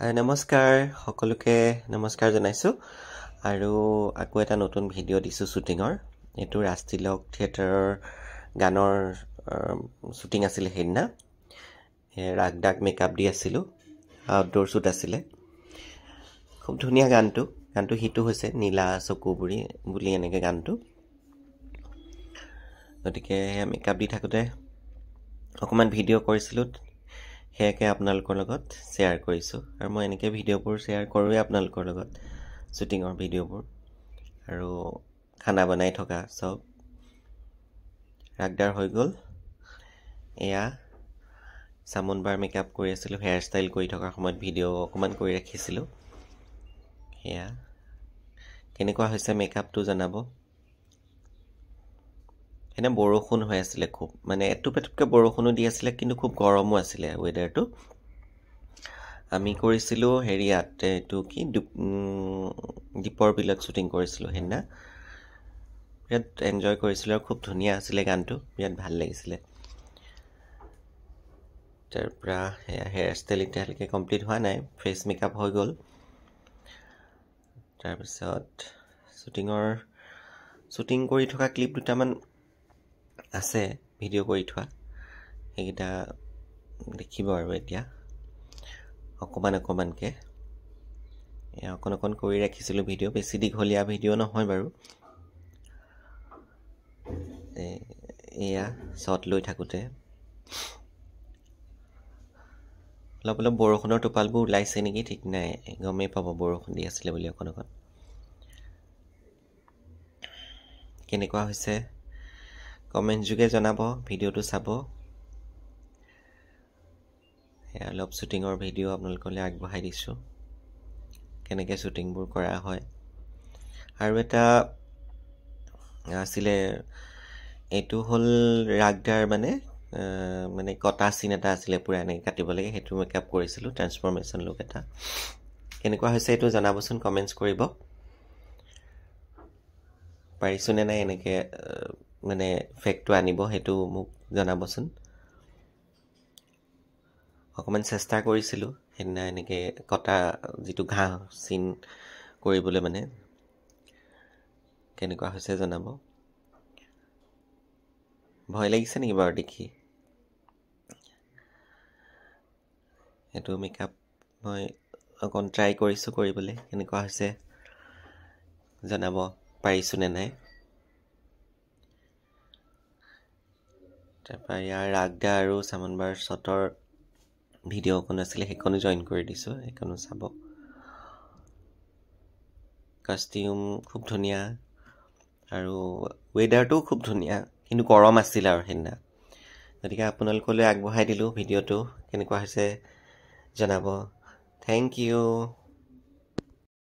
নমস্কাৰ সকলোকে নমস্কাৰ জনাইছোঁ আৰু আকৌ এটা নতুন ভিডিঅ' দিছোঁ শ্বুটিঙৰ এইটো ৰাজতিলক থিয়েটাৰৰ গানৰ শ্বুটিং আছিলে সেইদিনা ৰাগ ডাগ মেকআপ দি আছিলোঁ আউটডোৰ শ্বুট আছিলে খুব ধুনীয়া গানটো হিটো হৈছে নীলা চকু বুলি এনেকৈ গানটো গতিকে মেকআপ দি থাকোঁতে অকণমান ভিডিঅ' কৰিছিলোঁ সেয়াকে আপোনালোকৰ লগত শ্বেয়াৰ কৰিছোঁ আৰু মই এনেকৈ ভিডিঅ'বোৰ শ্বেয়াৰ কৰোঁৱেই আপোনালোকৰ লগত শ্বুটিঙৰ ভিডিঅ'বোৰ আৰু খানা বনাই থকা চব ৰাগদাৰ হৈ গ'ল এয়া চামনবাৰ মেকআপ কৰি আছিলোঁ হেয়াৰ ষ্টাইল কৰি থকাৰ সময়ত ভিডিঅ' অকণমান কৰি ৰাখিছিলোঁ সেয়া কেনেকুৱা হৈছে মেকআপটো জনাব এনে বৰষুণ হৈ আছিলে খুব মানে এটুপ এটুপকৈ বৰষুণো দি আছিলে কিন্তু খুব গৰমো আছিলে ৱেডাৰটো আমি কৰিছিলোঁ হেৰিয়াত এইটো কি দীপৰ বিলত শ্বুটিং কৰিছিলোঁ সেইদিনা বিৰাট এনজয় কৰিছিলোঁ আৰু খুব ধুনীয়া আছিলে গানটো বিৰাট ভাল লাগিছিলে তাৰপৰা হেয়াৰ ষ্টাইল এতিয়ালৈকে কমপ্লিট হোৱা নাই ফেচ মেকআপ হৈ গ'ল তাৰপিছত শ্বুটিং কৰি থকা ক্লিপ দুটামান আছে ভিডিঅ' কৰি থোৱা সেইকেইটা দেখিব আৰু এতিয়া অকণমানকৈ অকণ কৰি ৰাখিছিলোঁ ভিডিঅ' বেছি দীঘলীয়া ভিডিঅ' নহয় বাৰু এয়া শ্বট লৈ থাকোঁতে অলপ বৰষুণৰ টোপালবোৰ ওলাইছে নেকি ঠিক নাই গমেই পাব বৰষুণ দি আছিলে বুলি অকণ কেনেকুৱা হৈছে কমেণ্ট যোগে জনাব ভিডিঅ'টো চাব অলপ শ্বুটিঙৰ ভিডিঅ' আপোনালোকলৈ আগবঢ়াই দিছোঁ কেনেকৈ শ্বুটিংবোৰ কৰা হয় আৰু এটা আছিলে এইটো হ'ল ৰাগদাৰ মানে কটা চিন এটা আছিলে পূৰা এনেকৈ কাটিব লাগে সেইটো মেকআপ কৰিছিলোঁ ট্ৰেন্সফৰ্মেশ্যন লুক এটা কেনেকুৱা হৈছে এইটো জনাবচোন কমেণ্টছ কৰিব পাৰিছোঁ নে নাই এনেকৈ মানে ফেক্টটো আনিব সেইটো মোক জনাবচোন অকণমান চেষ্টা কৰিছিলোঁ সেইদিনা এনেকৈ কটা যিটো ঘাঁহ চিন কৰিবলৈ মানে কেনেকুৱা হৈছে জনাব ভয় লাগিছে নেকি বাৰু দেখি সেইটো মেকআপ মই অকণ ট্ৰাই কৰিছোঁ কৰিবলৈ কেনেকুৱা হৈছে জনাব পাৰিছোঁ নে নাই তাৰপৰা ইয়াৰ ৰাগদা আৰু চামনবাৰ শ্বটৰ ভিডিঅ' অকণ আছিলে সেইখনো জইন কৰি দিছোঁ সেইখনো চাব কাষ্টিউম খুব ধুনীয়া আৰু ৱেডাৰটোও খুব ধুনীয়া কিন্তু গৰম আছিল আৰু সেইদিনা গতিকে আপোনালোকলৈ আগবঢ়াই দিলোঁ ভিডিঅ'টো কেনেকুৱা হৈছে জনাব থেংক ইউ